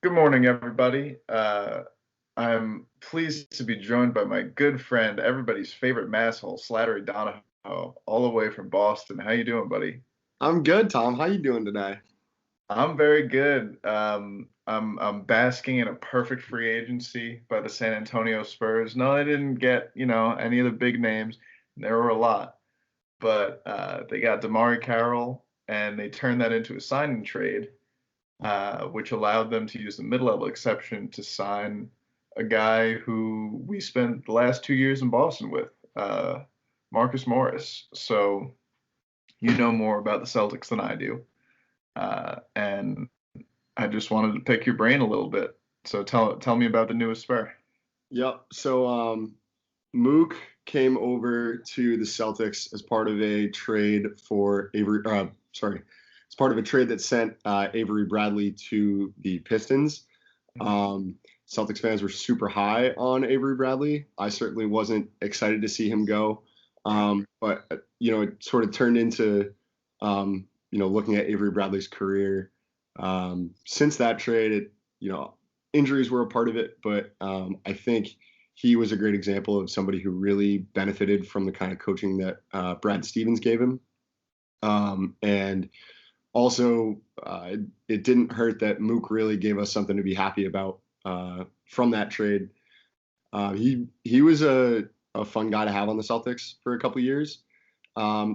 Good morning, everybody. I'm pleased to be joined by my good friend, everybody's favorite masshole, Slattery Donohoe, all the way from Boston. How you doing, buddy? I'm good, Tom. How you doing today? I'm very good. I'm basking in a perfect free agency by the San Antonio Spurs. No, they didn't get, any of the big names. There were a lot, but they got Damari Carroll, and they turned that into a sign and trade, which allowed them to use the mid-level exception to sign a guy who we spent the last 2 years in Boston with, Marcus Morris. So you know more about the Celtics than I do, and I just wanted to pick your brain a little bit. So tell me about the newest Spur. Yep. Mook came over to the Celtics as part of a trade for Avery. As part of a trade that sent Avery Bradley to the Pistons. Celtics fans were super high on Avery Bradley. I certainly wasn't excited to see him go, but it sort of turned into looking at Avery Bradley's career. Since that trade, injuries were a part of it, but I think he was a great example of somebody who really benefited from the kind of coaching that Brad Stevens gave him. And also, it didn't hurt that Mook really gave us something to be happy about from that trade. He was a fun guy to have on the Celtics for a couple of years.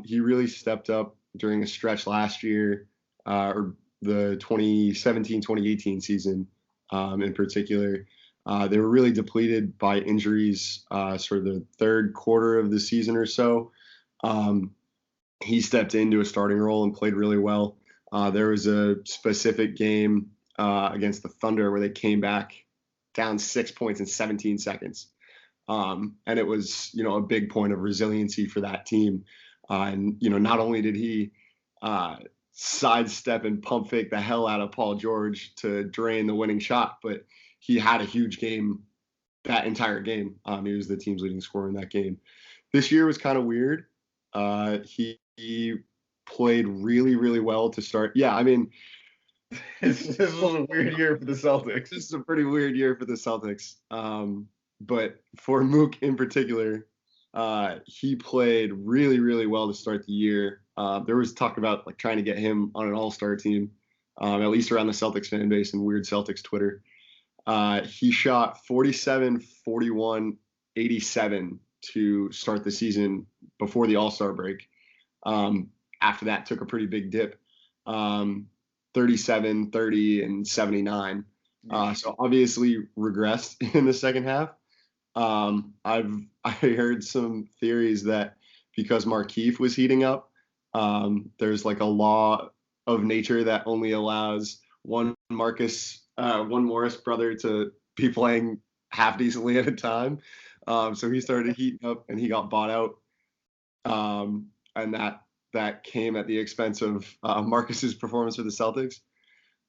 He really stepped up during a stretch last year, or the 2017-2018 season in particular. They were really depleted by injuries sort of the third quarter of the season or so. He stepped into a starting role and played really well. There was a specific game against the Thunder where they came back down 6 points in 17 seconds. And it was, a big point of resiliency for that team. Not only did he sidestep and pump fake the hell out of Paul George to drain the winning shot, but he had a huge game that entire game. He was the team's leading scorer in that game. This year was kind of weird. He played really, really well to start. Yeah, I mean, this was a weird year for the Celtics. This is a pretty weird year for the Celtics. But for Mook in particular, he played really, really well to start the year. There was talk about trying to get him on an all-star team, at least around the Celtics fan base and weird Celtics Twitter. He shot 47, 41, 87 to start the season before the all-star break. After that, took a pretty big dip, 37, 30, and 79. So obviously regressed in the second half. I heard some theories that because Markieff was heating up, there's a law of nature that only allows one Morris brother to be playing half decently at a time. So he started heating up and he got bought out. And that came at the expense of Marcus's performance for the Celtics.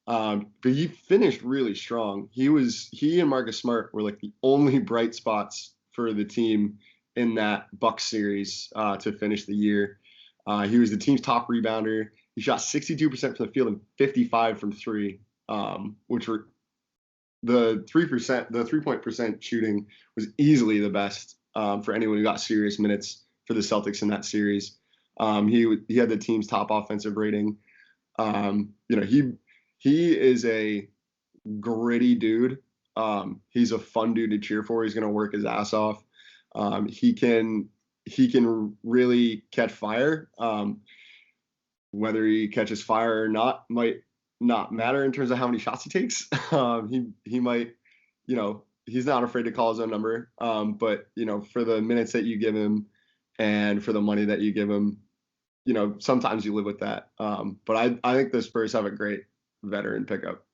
But he finished really strong. He and Marcus Smart were the only bright spots for the team in that Bucks series to finish the year. He was the team's top rebounder. He shot 62% from the field and 55 from three, which were the 3%. The 3-point percent shooting was easily the best for anyone who got serious minutes for the Celtics in that series. He had the team's top offensive rating. He is a gritty dude. He's a fun dude to cheer for. He's going to work his ass off. He can really catch fire. Whether he catches fire or not might not matter in terms of how many shots he takes. He might, he's not afraid to call his own number. But for the minutes that you give him and for the money that you give him, sometimes you live with that. But I think the Spurs have a great veteran pickup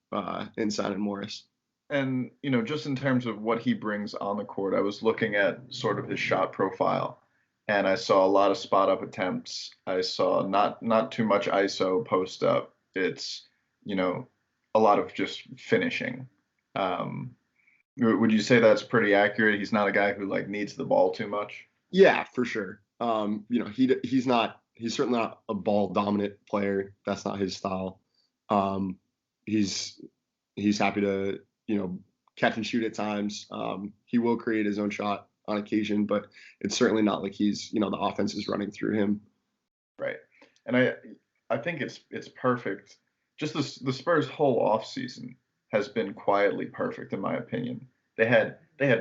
in Simon Morris. And, just in terms of what he brings on the court, I was looking at sort of his shot profile, and I saw a lot of spot up attempts. I saw not too much ISO post up. It's, a lot of just finishing. Would you say that's pretty accurate? He's not a guy who needs the ball too much. Yeah, for sure. He's certainly not a ball dominant player. That's not his style. He's He's happy to, catch and shoot at times. He will create his own shot on occasion, but it's certainly not like he's, the offense is running through him. Right. And I think it's perfect. Just the Spurs' whole offseason has been quietly perfect in my opinion. They had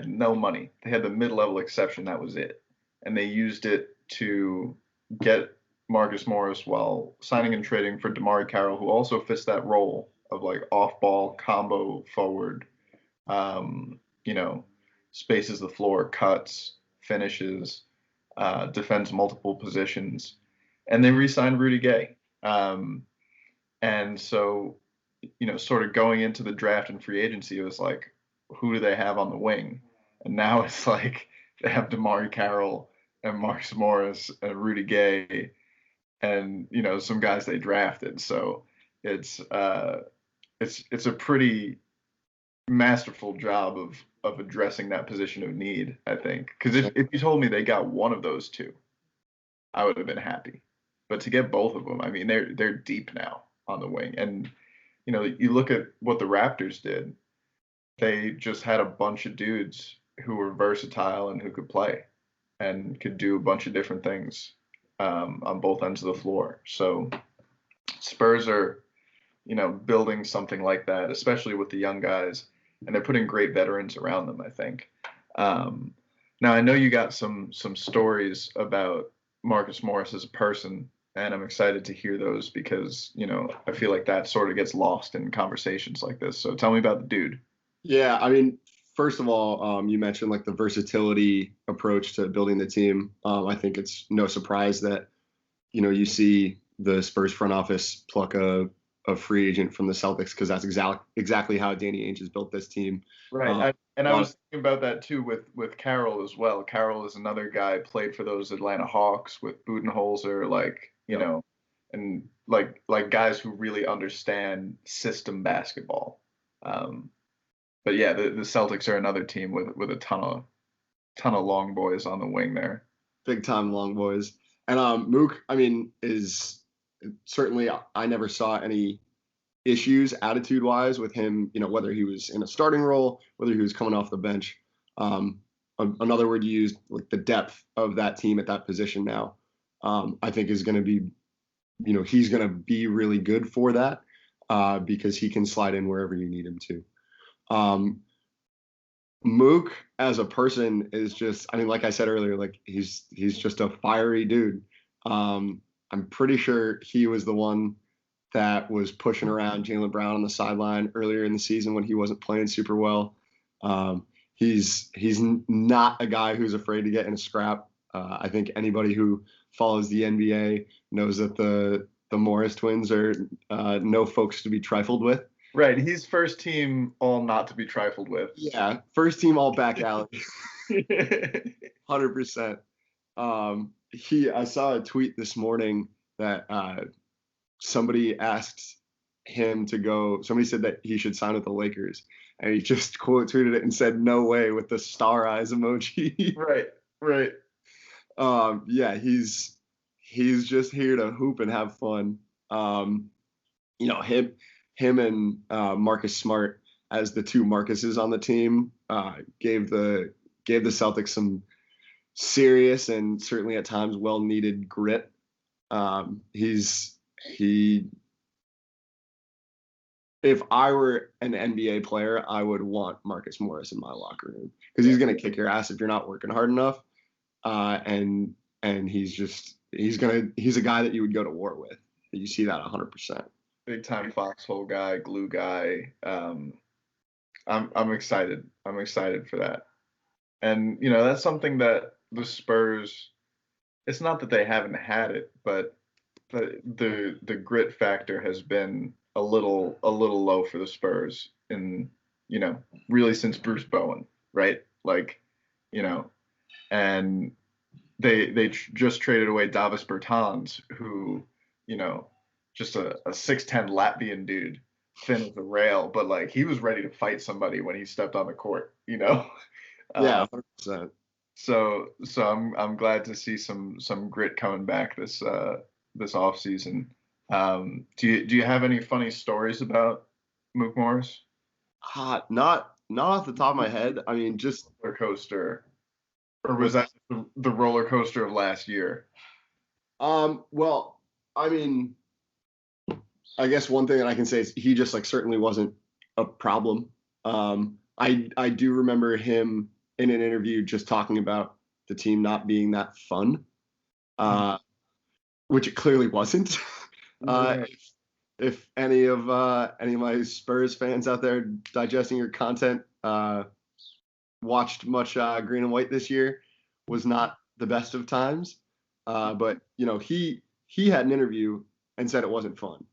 no money. They had the mid-level exception, that was it. And they used it to get Marcus Morris while signing and trading for DeMar Carroll, who also fits that role of like off-ball combo forward. You know, spaces the floor, cuts, finishes, defends multiple positions, and they re-signed Rudy Gay. And so, sort of going into the draft and free agency, it was like, who do they have on the wing? And now it's like they have DeMar Carroll and Marcus Morris and Rudy Gay and some guys they drafted. So it's it's a pretty masterful job of addressing that position of need, I think. Because if you told me they got one of those two, I would have been happy. But to get both of them, I mean, they're deep now on the wing. And you look at what the Raptors did. They just had a bunch of dudes who were versatile and who could play and could do a bunch of different things on both ends of the floor. So Spurs are, building something like that, especially with the young guys, and they're putting great veterans around them, I think. Now I know you got some stories about Marcus Morris as a person, and I'm excited to hear those because, I feel like that sort of gets lost in conversations like this. So tell me about the dude. Yeah, I mean, first of all, you mentioned like the versatility approach to building the team. I think it's no surprise that, you see the Spurs front office pluck a free agent from the Celtics because that's exactly how Danny Ainge has built this team. Right. I was thinking about that too with Carroll as well. Carroll is another guy, played for those Atlanta Hawks with Budenholzer, and like guys who really understand system basketball. But yeah, the Celtics are another team with a ton of long boys on the wing there. Big time long boys. And Mook, I mean, is certainly, I never saw any issues attitude wise with him, whether he was in a starting role, whether he was coming off the bench. Another word you used, like the depth of that team at that position now, I think is going to be, he's going to be really good for that because he can slide in wherever you need him to. Mook as a person is just, I mean, like I said earlier, like he's just a fiery dude. I'm pretty sure he was the one that was pushing around Jaylen Brown on the sideline earlier in the season when he wasn't playing super well. He's not a guy who's afraid to get in a scrap. I think anybody who follows the NBA knows that the Morris twins are no folks to be trifled with. Right, he's first team all not to be trifled with. Yeah, first team all back alley. 100%. I saw a tweet this morning that somebody asked him to go. Somebody said that he should sign with the Lakers, and he just quote tweeted it and said "No way" with the star eyes emoji. Right. Yeah, he's just here to hoop and have fun. Him and Marcus Smart as the two Marcuses on the team gave the Celtics some serious and certainly at times well needed grit. If I were an NBA player, I would want Marcus Morris in my locker room because he's going to kick your ass if you're not working hard enough. And he's a guy that you would go to war with. You see that 100%. Big time foxhole guy, glue guy. I'm excited. I'm excited for that. And that's something that the Spurs. It's not that they haven't had it, but the grit factor has been a little low for the Spurs in really since Bruce Bowen, right? Like, and they just traded away Davis Bertans, who just a 6'10" Latvian dude, thin as a rail, but like he was ready to fight somebody when he stepped on the court, Yeah, 100%. So I'm glad to see some grit coming back this offseason. Do you have any funny stories about Mook Morris? Not off the top of my head. I mean, just Roller coaster, or was what's that the roller coaster of last year? well, I mean, I guess one thing that I can say is he just like certainly wasn't a problem. I do remember him in an interview just talking about the team not being that fun, uh, which it clearly wasn't. uh, Right. if any of my Spurs fans out there digesting your content watched much green and white this year, was not the best of times. But he had an interview and said it wasn't fun.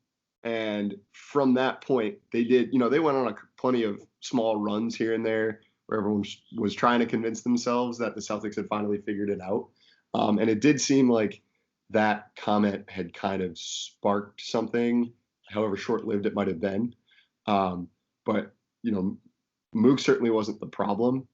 And from that point, they went on plenty of small runs here and there where everyone was trying to convince themselves that the Celtics had finally figured it out. And it did seem like that comment had kind of sparked something, however short-lived it might have been. But Mook certainly wasn't the problem.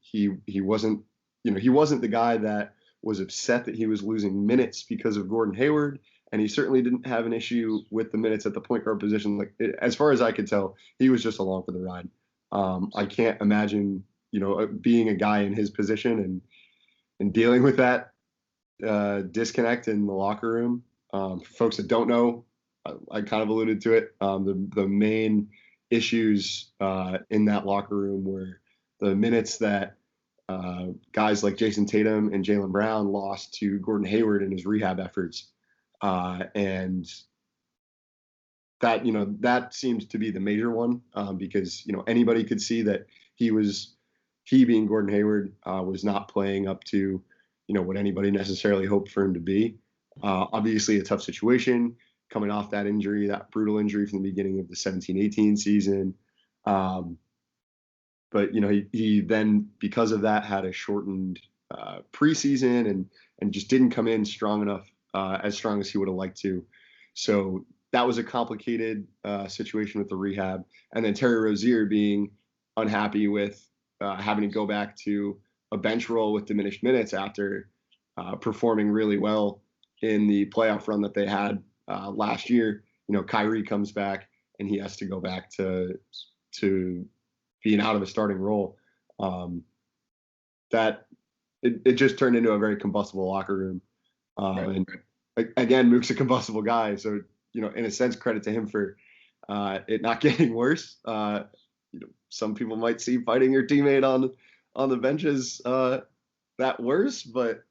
He wasn't he wasn't the guy that was upset that he was losing minutes because of Gordon Hayward, and he certainly didn't have an issue with the minutes at the point guard position. As far as I could tell, he was just along for the ride. I can't imagine being a guy in his position and dealing with that disconnect in the locker room. For folks that don't know, I kind of alluded to it. The main issues in that locker room were the minutes that guys like Jason Tatum and Jaylen Brown lost to Gordon Hayward in his rehab efforts, and that seems to be the major one because anybody could see that he being Gordon Hayward was not playing up to what anybody necessarily hoped for him to be. Obviously, a tough situation coming off that injury, that brutal injury from the beginning of the 17-18 season. But he then, because of that, had a shortened preseason and just didn't come in strong enough, as strong as he would have liked to. So that was a complicated situation with the rehab. And then Terry Rozier being unhappy with having to go back to a bench role with diminished minutes after performing really well in the playoff run that they had last year. Kyrie comes back and he has to go back to being out of a starting role. That it just turned into a very combustible locker room. And again, Mook's a combustible guy, so in a sense, credit to him for it not getting worse. Some people might see fighting your teammate on the benches that worse, but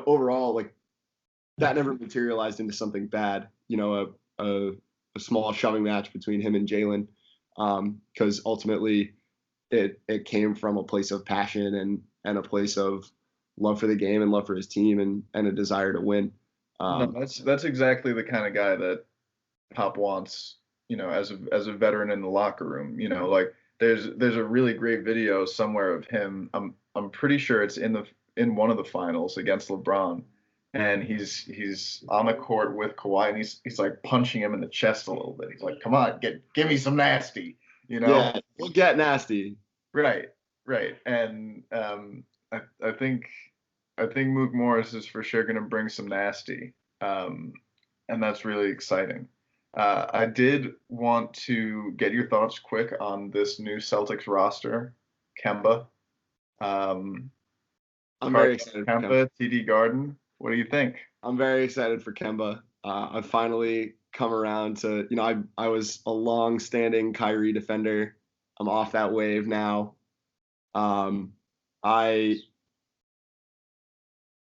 overall, like that never materialized into something bad. A small shoving match between him and Jaylen, because ultimately it came from a place of passion and a place of love for the game and love for his team and a desire to win. No, that's exactly the kind of guy that Pop wants, as a veteran in the locker room. Like there's a really great video somewhere of him. I'm pretty sure it's in one of the finals against LeBron, and he's on the court with Kawhi, and he's like punching him in the chest a little bit. He's like, "Come on, give me some nasty," Yeah, we'll get nasty. Right, right. And I think Mook Morris is for sure going to bring some nasty, and that's really exciting. I did want to get your thoughts quick on this new Celtics roster, Kemba. Um, I'm very excited for Kemba. Kemba, TD Garden. What do you think? I'm very excited for Kemba. I've finally come around to, I was a long-standing Kyrie defender. I'm off that wave now. I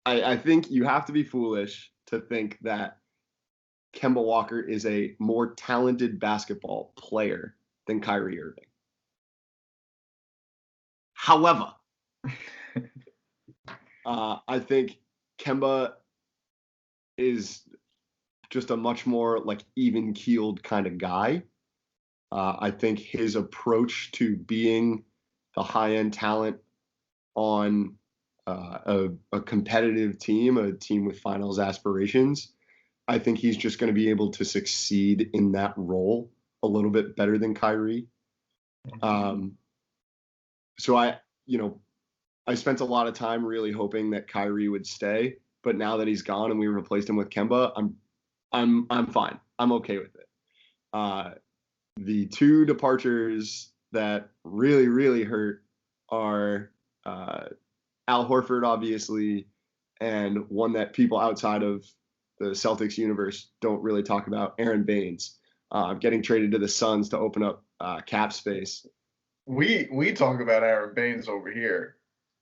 think you have to be foolish to think that Kemba Walker is a more talented basketball player than Kyrie Irving. However, I think Kemba is just a much more like even-keeled kind of guy. I think his approach to being the high-end talent on a competitive team, a team with finals aspirations, I think he's just going to be able to succeed in that role a little bit better than Kyrie. So I spent a lot of time really hoping that Kyrie would stay, but now that he's gone and we replaced him with Kemba, I'm fine. I'm okay with it. the two departures that really, really hurt are Al Horford, obviously, and one that people outside of the Celtics universe don't really talk about, Aaron Baines, getting traded to the Suns to open up cap space. We talk about Aaron Baines over here.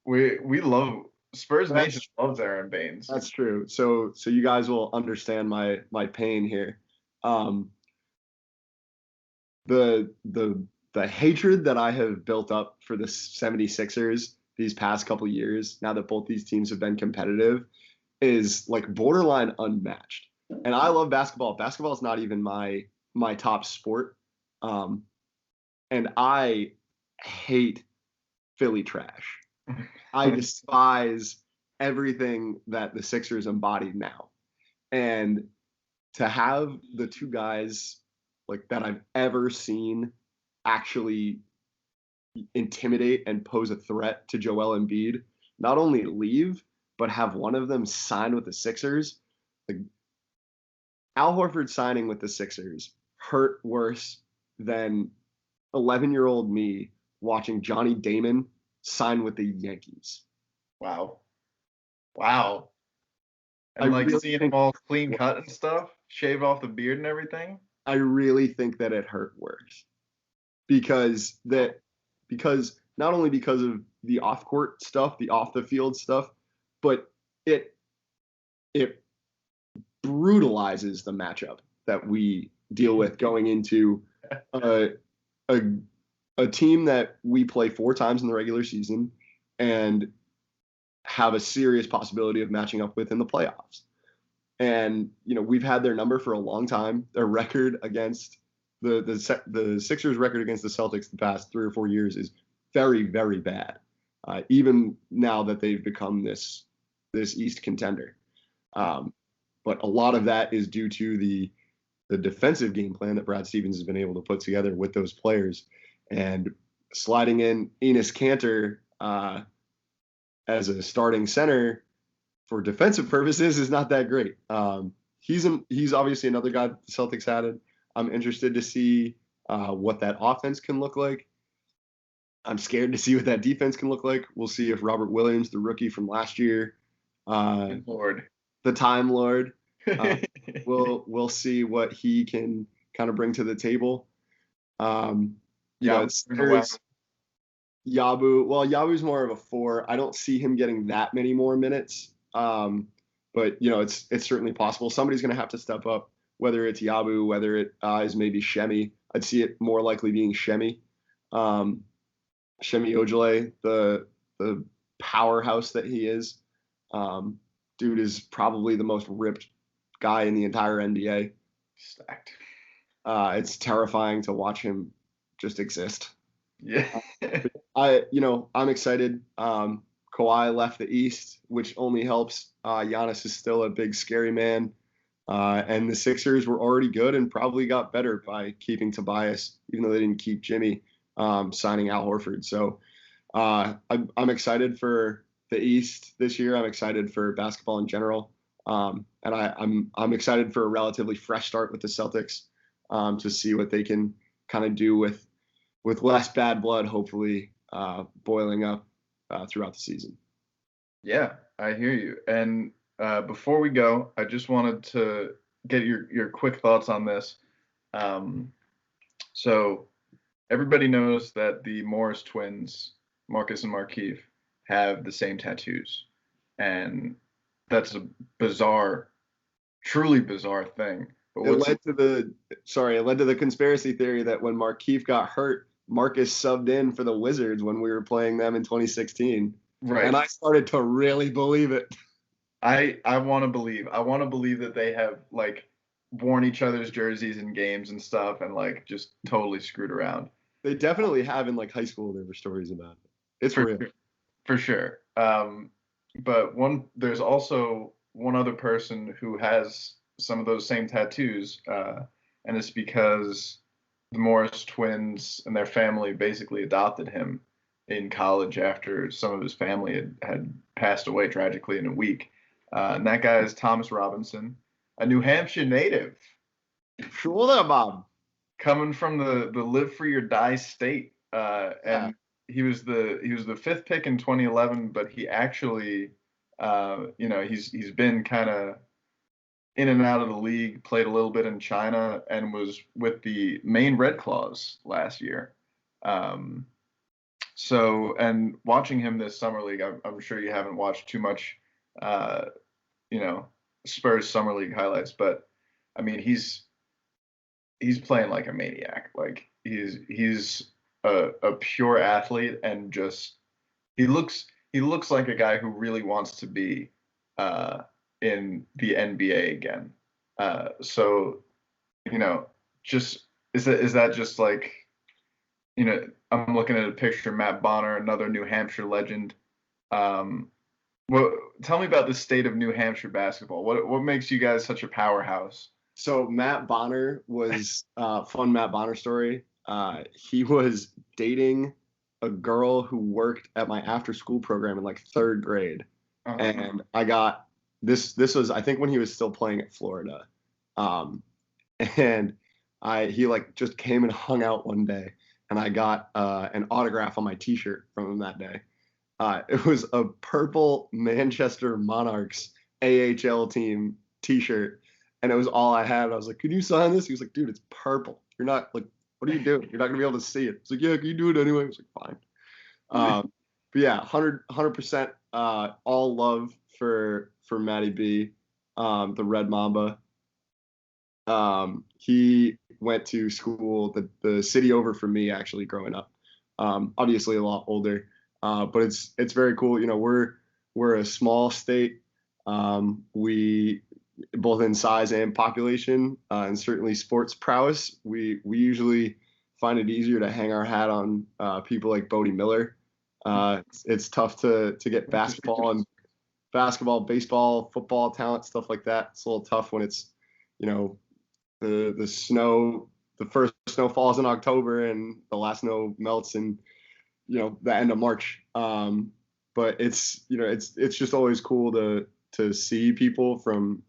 We love Spurs Nation loves Aaron Baines. That's true. So you guys will understand my pain here. The hatred that I have built up for the 76ers these past couple years, now that both these teams have been competitive, is like borderline unmatched. And I love basketball. Basketball is not even my top sport. And I hate Philly trash. I despise everything that the Sixers embody now. And to have the two guys like that I've ever seen actually intimidate and pose a threat to Joel Embiid, not only leave, but have one of them sign with the Sixers. Like, Al Horford signing with the Sixers hurt worse than 11-year-old me watching Johnny Damon sign with the Yankees. Wow. And like really seeing him all clean cut and stuff, shaved off the beard and everything. I really think that it hurt worse because not only because of the off-court stuff, the off-the-field stuff, but it brutalizes the matchup that we deal with going into a team that we play 4 times in the regular season and have a serious possibility of matching up with in the playoffs. And, we've had their number for a long time. Their record against the Sixers record against the Celtics the past 3 or 4 years is very, very bad. Even now that they've become this East contender. But a lot of that is due to the defensive game plan that Brad Stevens has been able to put together with those players, and sliding in Enes Kanter as a starting center for defensive purposes is not that great. He's obviously another guy that the Celtics added. I'm interested to see what that offense can look like. I'm scared to see what that defense can look like. We'll see if Robert Williams, the rookie from last year, the Time Lord, we'll see what he can kind of bring to the table. Yabu. Well, Yabu's more of a 4. I don't see him getting that many more minutes. But it's certainly possible. Somebody's going to have to step up, whether it's Yabu, whether it is maybe Shemi. I'd see it more likely being Shemi. Shemi Ojale, the powerhouse that he is. Dude is probably the most ripped guy in the entire NBA. Stacked. It's terrifying to watch him just exist. Yeah. I'm excited. Kawhi left the East, which only helps. Giannis is still a big, scary man. And the Sixers were already good and probably got better by keeping Tobias, even though they didn't keep Jimmy, signing Al Horford. So I'm excited for the East this year. I'm excited for basketball in general. And I'm excited for a relatively fresh start with the Celtics, to see what they can kind of do with less bad blood, hopefully, boiling up throughout the season. Yeah, I hear you. And before we go, I just wanted to get your quick thoughts on this. So everybody knows that the Morris twins, Marcus and Markieff, have the same tattoos. And that's a bizarre, truly bizarre thing. But it led to the conspiracy theory that when Markieff got hurt, Marcus subbed in for the Wizards when we were playing them in 2016. Right. And I started to really believe it. I want to believe. I want to believe that they have like worn each other's jerseys in games and stuff and like just totally screwed around. They definitely have in like high school. There were stories about it. It's real. For sure. But there's also one other person who has some of those same tattoos, and it's because the Morris twins and their family basically adopted him in college after some of his family had passed away tragically in a week. And that guy is Thomas Robinson, a New Hampshire native. Sure there, Bob. coming from the live free or die state, Yeah. and he was the fifth pick in 2011, but he actually, he's been kind of in and out of the league, played a little bit in China, and was with the Maine Red Claws last year. Um, and watching him this summer league, I'm sure you haven't watched too much, uh, you know, Spurs summer league highlights, but I mean, he's playing like a maniac. Like he's a pure athlete, and just he looks like a guy who really wants to be uh, in the NBA again. So you know, just is that just like, I'm looking at a picture, Matt Bonner, another New Hampshire legend. Um, what Tell me about the state of New Hampshire basketball. What makes you guys such a powerhouse? So Matt Bonner was fun. Matt Bonner story. He was dating a girl who worked at my after school program in like third grade, Uh-huh. and I got this. This was, I think, when he was still playing at Florida, um, and I he like just came and hung out one day, and I got an autograph on my T-shirt from him that day. It was a purple Manchester Monarchs AHL team T-shirt, and it was all I had. I was like, "Can you sign this?" He was like, "Dude, it's purple. You're not like, what are you doing? You're not gonna be able to see it." It's like, "Yeah, can you do it anyway?" I was like, "Fine." But yeah, 100%, all love for Matty B, the Red Mamba. He went to school the city over from me actually growing up. Obviously a lot older, but it's very cool. You know, we're a small state. We both in size and population, and certainly sports prowess. We usually find it easier to hang our hat on people like Bodie Miller. It's tough to get basketball, baseball, football talent, stuff like that. It's a little tough when it's, you know, the snow, the first snow falls in October and the last snow melts in, the end of March. But it's just always cool to see people from,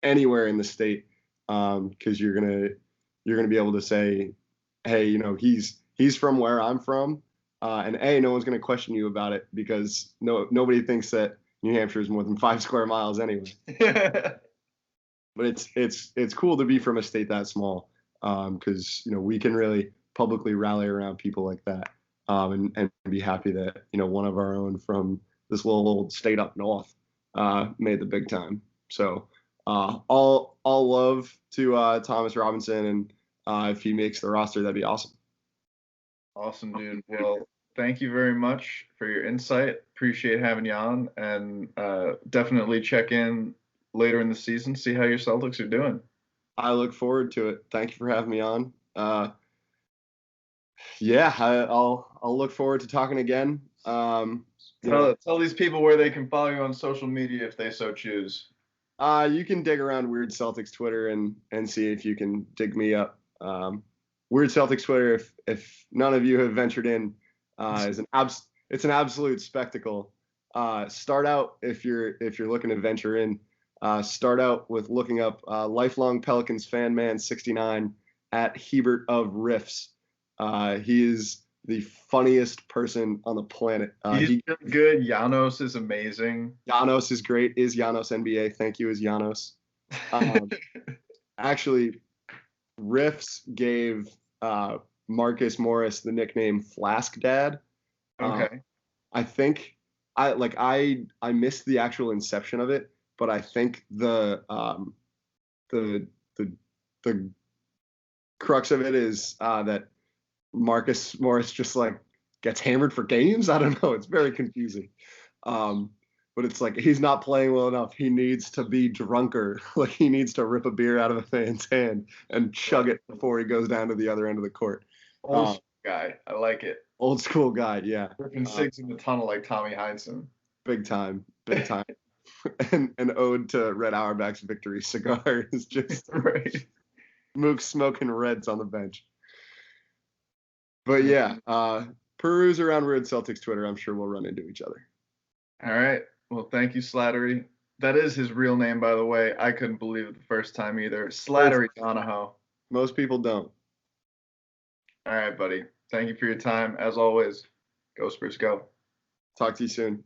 anywhere in the state, because you're gonna be able to say, hey, he's from where I'm from, and no one's gonna question you about it because nobody thinks that New Hampshire is more than 5 square miles anyway. But it's cool to be from a state that small, because we can really publicly rally around people like that, and be happy that one of our own from this little old state up north made the big time. So all love to Thomas Robinson, and if he makes the roster, that'd be awesome. Awesome, dude. Well, thank you very much for your insight. Appreciate having you on, and definitely check in later in the season, see how your Celtics are doing. I look forward to it. Thank you for having me on. Yeah, I'll look forward to talking again. Tell these people where they can follow you on social media if they so choose. You can dig around Weird Celtics Twitter and see if you can dig me up. Weird Celtics Twitter, if none of you have ventured in, it's an absolute spectacle. Start out if you're looking to venture in. Start out with looking up lifelong Pelicans fan man 69 at Hebert of Riffs. He is the funniest person on the planet. He's really good. Janos is amazing. Janos is great. Is Janos NBA? Thank you, is Janos. Actually, Riffs gave Marcus Morris the nickname Flask Dad. Okay. I think I missed the actual inception of it, but I think the the crux of it is that Marcus Morris just like gets hammered for games. I don't know. It's very confusing. But it's like he's not playing well enough. He needs to be drunker. Like he needs to rip a beer out of a fan's hand and chug it before he goes down to the other end of the court. Old school guy. I like it. Old school guy, yeah. Ripping cigs in the tunnel like Tommy Heinsohn. Big time, big time. And an ode to Red Auerbach's victory cigar is just right. Mook smoking Reds on the bench. But yeah, peruse around Weird Celtics Twitter. I'm sure we'll run into each other. All right. Well, thank you, Slattery. That is his real name, by the way. I couldn't believe it the first time either. Slattery Donohoe. Most people don't. All right, buddy. Thank you for your time. As always, go Spurs, go. Talk to you soon.